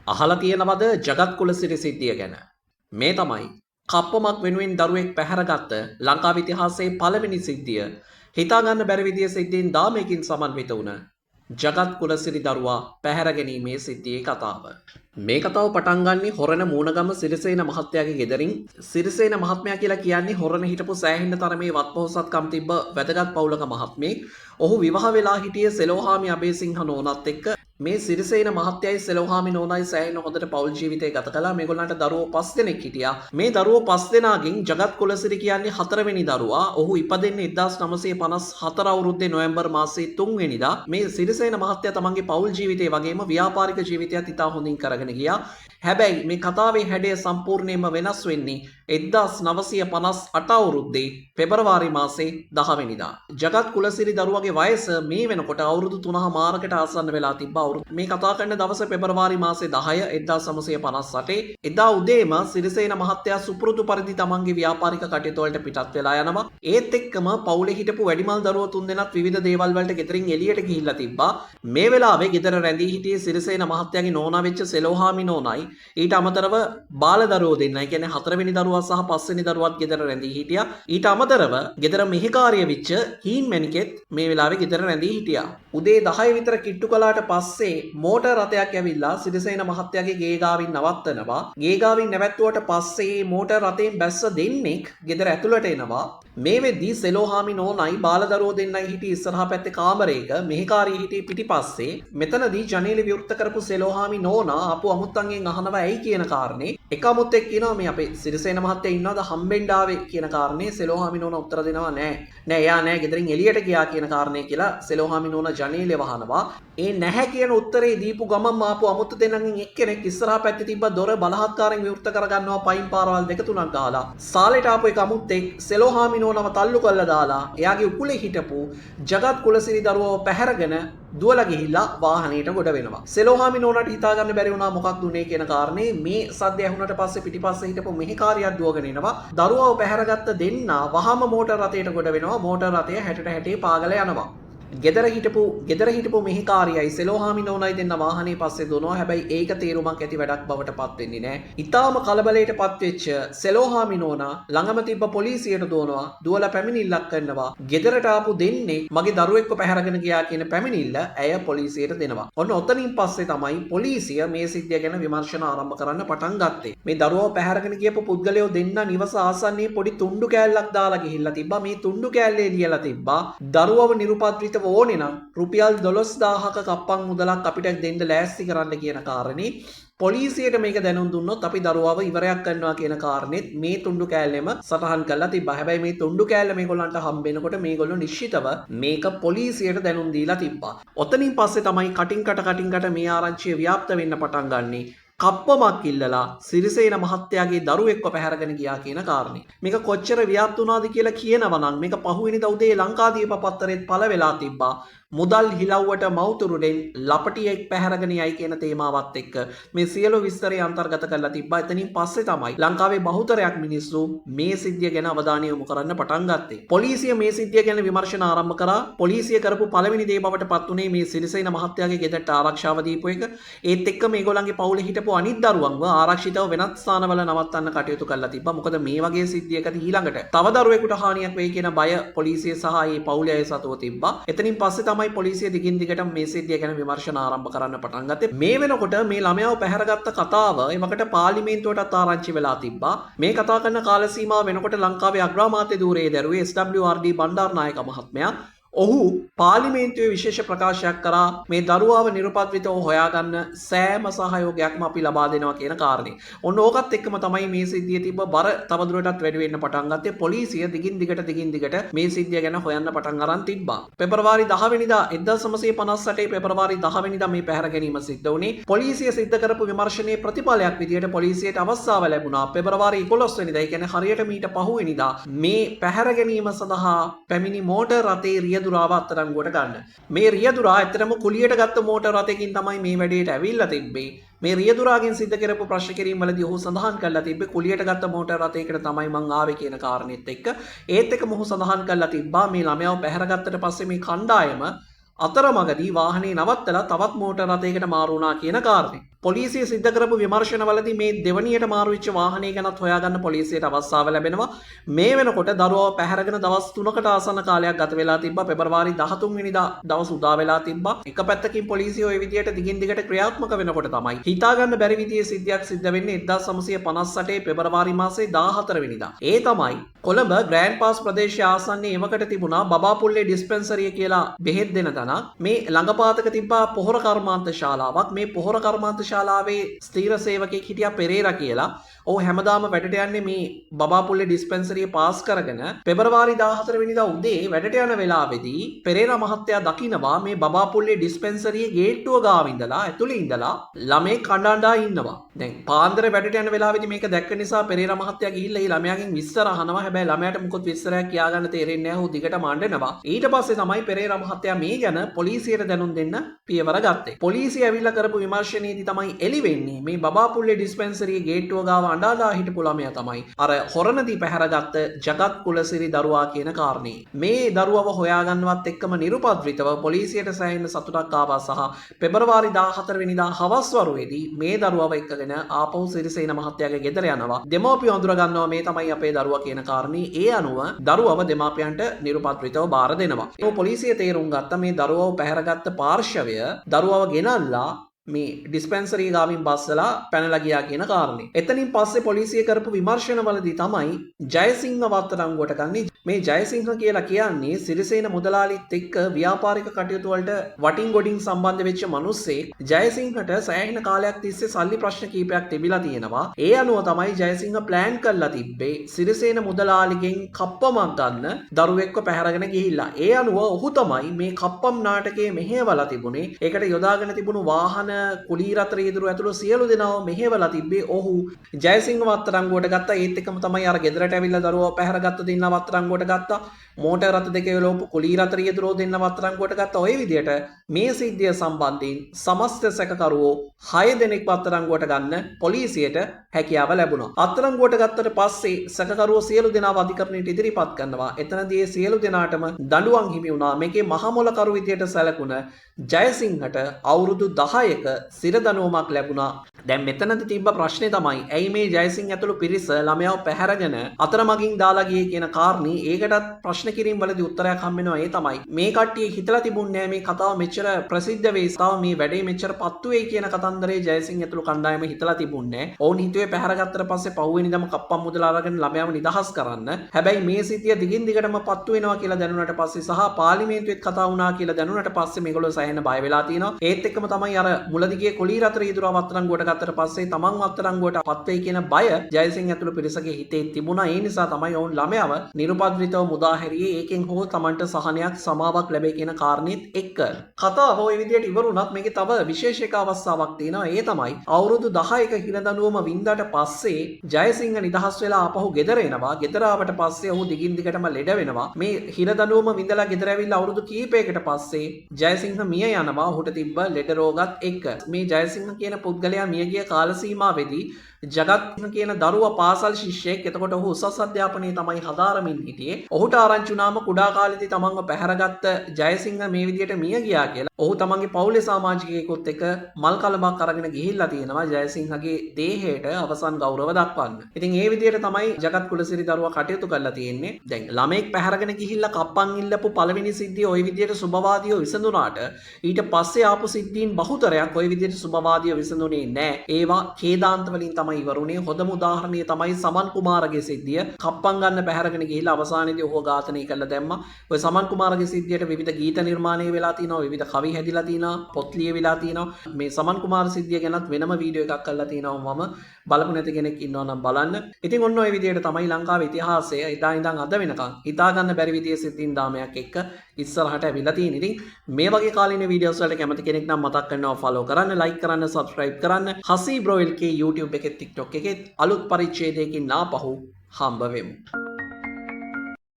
අහලා තියෙනවද ජගත් කුලසිරි සිද්ධිය ගැන? මේ තමයි කප්පමක් වෙනුවෙන් දරුවෙක් පැහැරගත්ත ලංකාවේ ඉතිහාසයේ පළවෙනි සිද්ධිය. හිතා ගන්න බැරි විදිය සිද්ධීන් 10කින් සමන්විත වුණ ජගත් කුලසිරි දරුවා පැහැර ගැනීමේ සිද්ධියේ කතාව. මේ කතාව පටන් ගන්නේ හොරණ මූණගම සිරිසේන මහත්තයාගේ ගෙදරින්. සිරිසේන මහත්මයා කියලා කියන්නේ හොරණ හිටපු සෑහෙන තරමේ වත්පොහොසත්කම් තිබ්බ වැදගත් පවුලක මහත්මයෙක්. ඔහු විවාහ වෙලා හිටියේ සෙලෝහාමි අබේසිංහ නෝනත් එක්ක. මේ සිරිසේන මහත්තයයි සෙලෝහාමි නෝනයි සෑහෙන හොඳට පවුල් ජීවිතය ගත කළා. මේගොල්ලන්ට දරුවෝ 5 දෙනෙක් හිටියා. මේ දරුවෝ 5 දෙනාගෙන් ජගත් කුලසිරි කියන්නේ 4 වෙනි දරුවා. ඔහු ඉපදෙන්නේ 1954 අවුරුද්දේ නොවැම්බර් මාසයේ 3 වෙනිදා. මේ සිරිසේන මහත්තයා තමන්ගේ පවුල් ජීවිතය වගේම ව්‍යාපාරික ජීවිතයත් ඉතා හොඳින් කරගෙන ගියා. හැබැයි මේ කතාවේ හැඩය සම්පූර්ණයෙන්ම වෙනස් වෙන්නේ 1958 අවුරුද්දේ පෙබරවාරි මාසේ 10 වෙනිදා. ජගත් කුලසිරි දරුවගේ වයස මේ වෙනකොට අවුරුදු 3මාරකට ආසන්න වෙලා තිබ්බා. මේ කතා කරන දවස පෙබරවාරි මාසේ 10 1958. එදා උදේම සිරිසේන මහත්තයා සුපුරුදු පරිදි තමන්ගේ ව්‍යාපාරික කටයුතු වලට පිටත් වෙලා යනවා. ඒත් එක්කම පවුලේ හිටපු වැඩිමල් දරුවෝ තුන්දෙනාත් විවිධ දේවල් වලට ගෙදරින් එළියට ගිහිල්ලා තිබ්බා. මේ වෙලාවේ ගෙදර රැඳී හිටියේ සිරිසේන මහත්තයාගේ නෝනා වෙච්ච සෙලෝහාමි නෝනයි. ඊට අමතරව බාල දරුවෝ දෙන්නයි. කියන්නේ 4 වෙනි දරුවා සහ 5 වෙනි දරුවත් ගෙදර රැඳී හිටියා. ඊට අමතරව ගෙදර මෙහෙකාරිය වෙච්ච හීන් මැනිකෙත් මේ වෙලාවේ ගෙදර රැඳී හිටියා. උදේ 10 විතර කිට්ටු කළාට පස්සේ මෝටර් රථයක් ඇවිල්ලා සිරිසේන මහත්තයාගේ ගේ ගාවින් නවත්තනවා. ගේ ගාවින් නැවැත්තුවට පස්සේ මෝටර් රථයෙන් බැස්ස දෙන්නෙක් ගෙදර ඇතුළට එනවා. මේ වෙද්දී සෙලෝහාමි නෝනයි බාල දරුවෝ දෙන්නයි හිටියේ ඉස්සරහා පැත්තේ කාමරයක. මෙහෙකාරිය හිටියේ පිටිපස්සේ. මෙතනදී ජනේලෙ විවෘත කරපු සෙලෝහාමි නෝනා අපු අමුත්තන්ගෙන් අහනවා ඇයි කියන කාරණේ. එක අමුත්තෙක් කියනවා මේ අපේ සිරිසේන මහත්තයා ඉන්නවද හම්බෙන්න ආවේ කියන කාරණේ. සෙලෝහාමි නෝනා උත්තර දෙනවා නෑ. නෑ එයා නෑ ගෙදරින් එළියට ගියා කියන කාරණේ කියලා සෙලෝහාමි නෝනා ජනේලෙ වහනවා. ඒ නැහැ කියන උත්තරේ දීපු ගමන් ආපු අමුත්ත දෙන්නගෙන් එක්කෙනෙක් ඉස්සරහා පැත්තේ තිබ්බ දොර බලහත්කාරයෙන් විවෘත කරගන්නවා පයින් පාරවල් දෙක තුනක් ගහලා. සාලෙට ආපු එක අමුත්තෙක් සෙලෝහාමි නෝනව තල්ලු කරලා දාලා එයාගේ උකුලේ හිටපු ජගත් කුලසිරි දරුවව පැහැරගෙන දුවලා ගිහිල්ලා වාහනේට ගොඩ වෙනවා. සෙලෝහාමි නෝනාට හිතා ගන්න බැරි වුණා මොකක්ද උනේ කියන කාරණේ. මේ සද්ද ඇහුනට පස්සේ පිටිපස්සේ හිටපු මෙහෙකාරියක් දුවගෙන එනවා. දරුවව පැහැරගත්ත දෙන්නා වහම මෝටර් රථයට ගොඩ වෙනවා. මෝටර් රථය 60 පාගලා යනවා. ගෙදර හිටපු මෙහෙකාරියයි සෙලෝහාමි නෝනයි දෙන්න වාහනේ පස්සේ දුවනවා. හැබැයි ඒක තේරුමක් ඇති වැඩක් බවට පත් වෙන්නේ නැහැ. ඊටාම කලබලයට පත් වෙච්ච සෙලෝහාමි නෝනා ළඟම තිබ්බ පොලිසියට දුවනවා. දුවලා පැමිණිල්ලක් කරනවා. ගෙදරට ආපු දෙන්නේ මගේ දරුවෙක්ව පැහැරගෙන ගියා කියන පැමිණිල්ල ඇය පොලිසියට දෙනවා. ඔන්න ඔතනින් පස්සේ තමයි පොලිසිය මේ සිද්ධිය ගැන විමර්ශන ආරම්භ කරන්න පටන් ගත්තේ. මේ දරුවව පැහැරගෙන ගියපු පුද්ගලයෝ දෙන්න නිවස ආසන්නයේ පොඩි තුණ්ඩු කෑල්ලක් දාලා ගිහිල්ලා තිබ්බා. මේ තුණ්ඩු කෑල්ලේ ලියලා තිබ්බා දරුවව නිරුපද්‍රිත ඕනේ නම් රුපියල් 12000ක කප්පන් මුදලක් අපිට දෙන්න ලෑස්ති කරන්න කියන කාරණේ. පොලිසියට මේක දැනුම් දුන්නොත් අපි දරුවව ඉවරයක් කරනවා කියන කාරණෙත් මේ තුණ්ඩු කෑල්ලෙම සටහන් කරලා තිබ්බා. හැබැයි මේ තුණ්ඩු කෑල්ල මේගොල්ලන්ට හම්බෙනකොට මේගොල්ලෝ නිශ්චිතව මේක පොලිසියට දැනුම් දීලා තිබ්බා. ඔතනින් පස්සේ තමයි කටින් කට මේ ආරංචිය ව්‍යාප්ත වෙන්න පටන් ගන්නේ. කප්පමක් ඉල්ලලා සිරිසේන මහත්තයාගේ දරුවෙක්ව පැහැරගෙන ගියා කියන කාරණේ. මේක කොච්චර ව්‍යාප්ත වුණාද කියලා කියනවා නම් මේක පහුවෙනිදා උදේ ලංකාදීප පත්තරෙත් පළ වෙලා තිබ්බා. මුදල් හිලව්වට මව්තුරුලෙන් ලපටියෙක් පැහැරගෙන යයි කියන තේමාවත් එක්ක මේ සියලු විස්තරය අන්තර්ගත කරලා තිබ්බා. එතනින් පස්සේ තමයි ලංකාවේ බහුතරයක් මිනිස්සු මේ සිද්ධිය ගැන අවධානය යොමු කරන්න පටන් ගත්තේ. පොලිසිය මේ සිද්ධිය ගැන විමර්ශන ආරම්භ කරා. පොලිසිය කරපු පළවෙනි දේ බවට පත් උනේ මේ සිරිසේන මහත්තයාගේ ගෙදරට ආරක්ෂාව දීපු එක. ඒත් එක්ක මේගොල්ලන්ගේ පවුලේ හිටපු අනිත් දරුවන්ව ආරක්ෂිතව වෙනත් ස්ථානවල නවත්තන්න කටයුතු කරලා තිබ්බා. මොකද මේ වගේ සිද්ධියකදී ඊළඟට තව දරුවෙකුට හානියක් වෙයි කියන බය පොලිසිය සහ ඒ පවුලේ අය සතුව තිබ්බා. එතනින් පස්සේ තමයි පොලිසිය දිගින් දිගටම මේ සිද්ධිය ගැන විමර්ශන ආරම්භ කරන්න පටන් ගත්තේ. මේ වෙනකොට මේ ළමයාව පැහැරගත්ත කතාව එමකට පාර්ලිමේන්තුවටත් ආරංචි වෙලා තිබ්බා. මේ කතා කරන කාල සීමාව වෙනකොට ලංකාවේ අග්‍රාමාත්‍ය ධූරයේ දරුවේ SWRD බණ්ඩාරනායක මහත්මයා ඔහු පාර්ලිමේන්තුවේ විශේෂ ප්‍රකාශයක් කරා මේ දරුවාව නිරුපද්‍රිතව හොයාගන්න සෑම සහයෝගයක්ම අපි ලබා දෙනවා කියන කාරණේ. ඔන්න ඕකත් එක්කම තමයි මේ සිද්ධිය තිබ්බ බර තවදුරටත් වැඩි වෙන්න පටන් ගත්තේ. පොලිසිය දිගින් දිගට මේ සිද්ධිය ගැන හොයන්න පටන් අරන් තිබ්බා. පෙබරවාරි 10 වෙනිදා 1958 පෙබරවාරි 10 වෙනිදා මේ පැහැර ගැනීම සිද්ධ වුණේ. පොලිසිය සිද්ධ කරපු විමර්ශනයේ ප්‍රතිඵලයක් විදියට පොලිසියට අවස්ථාව ලැබුණා. පෙබරවාරි 11 වෙනිදා, ඒ කියන්නේ හරියට මීට පහුවෙනිදා මේ පැහැර ගැනීම සඳහා පැමිණි මෝටර් රථයේ රියදුරාව අත්අඩංගුවට ගන්න. මේ රියදුරා ඇත්තටම කුලියට ගත්ත මෝටර් රථයකින් තමයි මේ වැඩේට ඇවිල්ලා තිබ්බේ. මේ රියදුරාගෙන් සිද්ධ කරපු ප්‍රශ්න කිරීම වලදී ඔහු සඳහන් කරලා තිබ්බේ කුලියට ගත්ත මෝටර් රථයකට තමයි මං ආවේ කියන කාරණෙත් එක්ක. ඒත් එක්ක මොහු සඳහන් කරලා තිබ්බා මේ ළමයාව පැහැරගත්තට පස්සේ මේ කණ්ඩායම අතරමඟදී වාහනේ නවත්තලා තවත් මෝටර් රථයකට මාරු වුණා කියන කාරණේ. පොලිසිය සිද්ධ කරපු විමර්ශනවලදී මේ දෙවනියට මාරු වෙච්ච වාහනය ගැනත් හොයාගන්න පොලිසියට අවස්ථාව ලැබෙනවා. මේ වෙනකොට දරුවව පැහැරගෙන දවස් 3කට ආසන්න කාලයක් ගත වෙලා තිබ්බා. පෙබරවාරි 13 වෙනිදා දවස් උදා වෙලා තිබ්බා. එක පැත්තකින් පොලිසිය ওই විදියට දිගින් දිගට ක්‍රියාත්මක වෙනකොට තමයි හිතාගන්න බැරි විදිහේ සිද්ධියක් සිද්ධ වෙන්නේ 1958 පෙබරවාරි මාසේ 14 වෙනිදා. ඒ තමයි කොළඹ ග්‍රෑන්ඩ් පාස් ප්‍රදේශය ආසන්නයේ එවකට තිබුණා බබාපුල්ලේ ඩිස්පෙන්සරිය කියලා බෙහෙත් දෙන තැනක්. මේ ළඟපාතක තිබ්බා පොහොර කර්මාන්ත ශාලාවක්. මේ පොහොර කර්මාන්ත ශාලාවේ ස්ථීර සේවකයෙක් හිටියා පෙරේරා කියලා. ඔහු හැමදාම වැඩට යන්නේ මේ බබාපුල්ලේ ඩිස්පෙන්සරිය පාස් කරගෙන පෙබරවාරි 14 වෙනිදා උදේ වැඩට යන වෙලාවේදී පෙරේරා මහත්තයා දකිනවා මේ බබාපුල්ලේ ඩිස්පෙන්සරියේ ගේට්ටුව ගාව ඉඳලා ඇතුළේ ඉඳලා ළමේ කණ්ඩායම් ඉන්නවා. දැන් පාන්දර වැඩට යන වෙලාවේදී මේක දැක්ක නිසා පෙරේරා මහත්තයා ගිහිල්ලා මේ ළමයාගෙන් විස්තර අහනවා. හැබැයි ළමයාට මොකොත් විස්තරයක් කියාගන්න තේරෙන්නේ නැහැ. ඔහු දිගටම අඬනවා. ඊට පස්සේ තමයි පෙරේරා මහත්තයා මේ ගැන පොලිසියට දැනුම් දෙන්න පියවර ගත්තේ. පොලිසිය ඇවිල්ලා කරපු විමර්ශනයේදී තමයි එළි වෙන්නේ මේ බබාපුල්ලේ ඩිස්පෙන්සරියේ ගේට්ටුව ගාව අඬලා හිටපු ළමයා තමයි අර හොරණදී පැහැරගත්ත ජගත් කුලසිරි දරුවා කියන කාරණේ. මේ දරුවව හොයාගන්නවත් එක්කම නිරුපද්‍රිතව පොලිසියට සෑහෙන සතුටක් ආවා සහ පෙබරවාරි 14 වෙනිදා හවස් වරුවේදී මේ දරුවව එක්කගෙන ආපහු සිරිසේන මහත්තයාගේ ගෙදර යනවා. දෙමව්පියෝ අඳුර ගන්නවා මේ තමයි අපේ දරුවා කියන කාරණේ. ඒ අනුව දරුවව දෙමාපියන්ට නිරුපද්‍රිතව බාර දෙනවා. ඒ පොලිසිය තේරුම් ගත්ත මේ දරුවව පැහැරගත්ත පාර්ශවය දරුවව ගෙනල්ලා මේ ඩිස්පෙන්සරි ගාවින් බස්සලා පැනලා ගියා කියන කාරණේ. එතනින් පස්සේ පොලිසිය කරපු විමර්ශනවලදී තමයි ජයසිංහ වත්තරංගුවට ගන්නේ. මේ ජයසිංහ කියලා කියන්නේ සිරිසේන මුදලාලිත් එක්ක ව්‍යාපාරික කටයුතු වලට වටින් ගොඩින් සම්බන්ධ වෙච්ච මිනිස්සෙක්. ජයසිංහට සෑහෙන කාලයක් තිස්සේ සල්ලි ප්‍රශ්න කීපයක් තිබිලා තියෙනවා. ඒ අනුව තමයි ජයසිංහ ප්ලෑන් කරලා තිබ්බේ සිරිසේන මුදලාලිගෙන් කප්පමක් ගන්න දරුවෙක්ව පැහැරගෙන ගිහිල්ලා. ඒ අනුව ඔහු තමයි මේ කප්පම් නාටකයේ මෙහෙवला තිබුණේ. ඒකට යොදාගෙන තිබුණු වාහන කුලී රත්න ඊදුරු ඇතුළු සියලු දෙනාව මෙහෙवला තිබ්බේ ඔහු ජයසිංහ වත්තරංගුවට ගත්තා. ඒත් එක්කම තමයි අර ගෙදරට ඇවිල්ලා දරුවව පැහැරගත්ත දෙන්න වත්තරංගුවට ගත්තා. මෝටර් රථ දෙකේ ලෝපු කුලී රත්න ඊදුරු දෙන්න වත්තරංගුවට ගත්තා. ඔය විදිහට මේ සිද්ධිය සම්බන්ධයෙන් සමස්ත සැකකරුවෝ 6 දෙනෙක් වත්තරංගුවට ගන්න පොලිසියට හැකියාව ලැබුණා. අත්තරංගුවට ගත්තට පස්සේ සැකකරුවෝ සියලු දෙනාව අධිකරණයට ඉදිරිපත් කරනවා. එතනදී සියලු දෙනාටම දඬුවම් හිමි වුණා. මේකේ මහමොලකරු විදියට සැලකුණ ජයසිංහට අවුරුදු 10ක සිරදනුවමක් ලැබුණා. දැන් මෙතනදී තිබ්බ ප්‍රශ්නේ තමයි ඇයි මේ ජයසිංහ ඇතුළු පිරිස ළමයාව පැහැරගෙන අතරමඟින් දාලා ගියේ කියන කාරණේ. ඒකටත් ප්‍රශ්න කිරීම වලදී උත්තරයක් හම්බ වෙනවා. ඒ තමයි මේ කට්ටිය හිතලා තිබුණේ මේ කතාව මෙච්චර ප්‍රසිද්ධ වෙයි, තාම මේ වැඩේ මෙච්චර පත්තු වෙයි කියන කතන්දරේ ජයසිංහ ඇතුළු කණ්ඩායම හිතලා තිබුණේ. ඔවුන් හිතුවේ පැහැරගත්තට පස්සේ පහුවෙනිදම කප්පම් මුදල අරගෙන ළමයාව නිදහස් කරන්න. හැබැයි මේ සිද්ධිය දිගින් දිගටම පත්තු වෙනවා කියලා දැනුණාට පස්සේ සහ පාර්ලිමේන්තුවෙත් කතා වුණා කියලා දැනුණාට පස්සේ මේගොල්ලෝ සෑහෙන බය වෙලා තියෙනවා. ඒත් එක්කම තමයි අර මුලදිගේ කොලී රත්න ඊදුරව වත්තරංගුවට ගත්තට පස්සේ තමන් වත්තරංගුවට පත් වෙයි කියන බය ජයසිංහ ඇතුළු පිරිසගේ හිතේ තිබුණා. ඒ නිසා තමයි ඔවුන් ළමයාව නිරුපද්‍රිතව මුදා හැරියේ. ඒකෙන් හෝ තමන්ට සහනයක් සමාවක් ලැබෙයි කියන කාරණේත් එක්ක. කතාව ওই විදියට ඉවරුණත් මේකේ තව විශේෂ එක අවස්ථාවක් තියෙනවා. ඒ තමයි අවුරුදු 10ක හිරදඬුවම වින්දාට පස්සේ ජයසිංහ නිදහස් වෙලා ආපහු ගෙදර එනවා. ගෙදර ආවට පස්සේ ඔහු දිගින් දිගටම ලෙඩ වෙනවා. මේ හිරදඬුවම වින්දලා ගෙදර ඇවිල්ලා අවුරුදු කීපයකට පස්සේ ජයසිංහ මිය යනවා. ඔහුට තිබ්බ ලෙඩ රෝගත් එක්ක. මේ ජයසිංහ කියන පුද්ගලයා මියගිය කාල සීමාවෙදී ජගත් කියන දරුවා පාසල් ශිෂ්‍යයෙක්. එතකොට ඔහු උසස් අධ්‍යාපනයේ තමයි හදාරමින් හිටියේ. ඔහුට ආරංචි වුණාම කුඩා කාලේදී තමන්ව පැහැරගත්ත ජයසිංහ මේ විදියට මිය ගියා කියලා. ඔහු තමන්ගේ පවුලේ සමාජිකයෙකුත් එක්ක මල් කලබක් අරගෙන ගිහිල්ලා තියෙනවා ජයසිංහගේ දේහයට අවසන් ගෞරව දක්වන්න. ඉතින් ඒ විදියට තමයි ජගත් කුලසිරි දරුවා කටයුතු කරලා තියෙන්නේ. දැන් ළමෙක් පැහැරගෙන ගිහිල්ලා කප්පන් ඉල්ලපු පළවෙනි සිද්ධිය ওই විදියට සුබවාදීව විසඳුණාට ඊට පස්සේ ආපු සිද්ධීන් බහුතරයක් ওই විදියට සුබවාදීව විසඳුනේ නැහැ. ඒවා ඛේදාන්ත වලින් තමයි ඉවරුනේ. හොඳම උදාහරණය තමයි සමන් කුමාරගේ සිද්ධිය. කප්පන් ගන්න පැහැරගෙන ගිහිල්ලා අවසානයේදී ඔහු ඝාතනය කළා දැම්මා. ඔය සමන් කුමාරගේ සිද්ධියට විවිධ ගීත නිර්මාණය වෙලා තිනවා, විවිධ කවි හැදිලා තිනවා, පොත් ලියවිලා තිනවා. මේ සමන් කුමාර සිද්ධිය ගැනත් වෙනම වීඩියෝ එකක් කරලා තිනවා. මම බලපු නැති කෙනෙක් ඉන්නවා නම් බලන්න. ඉතින් ඔන්න ඔය විදියට තමයි ලංකාවේ ඉතිහාසය එදා ඉඳන් අද වෙනකන් හිතා ගන්න බැරි විදියේ සිද්ධීන් දාමයක් එක්ක ඉස්සරහට ඇවිල්ලා තියෙන. ඉතින් මේ වගේ කාලින වීඩියෝස් වලට කැමති කෙනෙක් නම් මතක් කරනවා ෆලෝ කරන්න, ලයික් කරන්න, සබ්ස්ක්‍රයිබ් කරන්න. හසී බ්‍රෝ LK YouTube එකේ TikTok එකේ අලුත් පරිච්ඡේදයකින් ආපහු හම්බ වෙමු.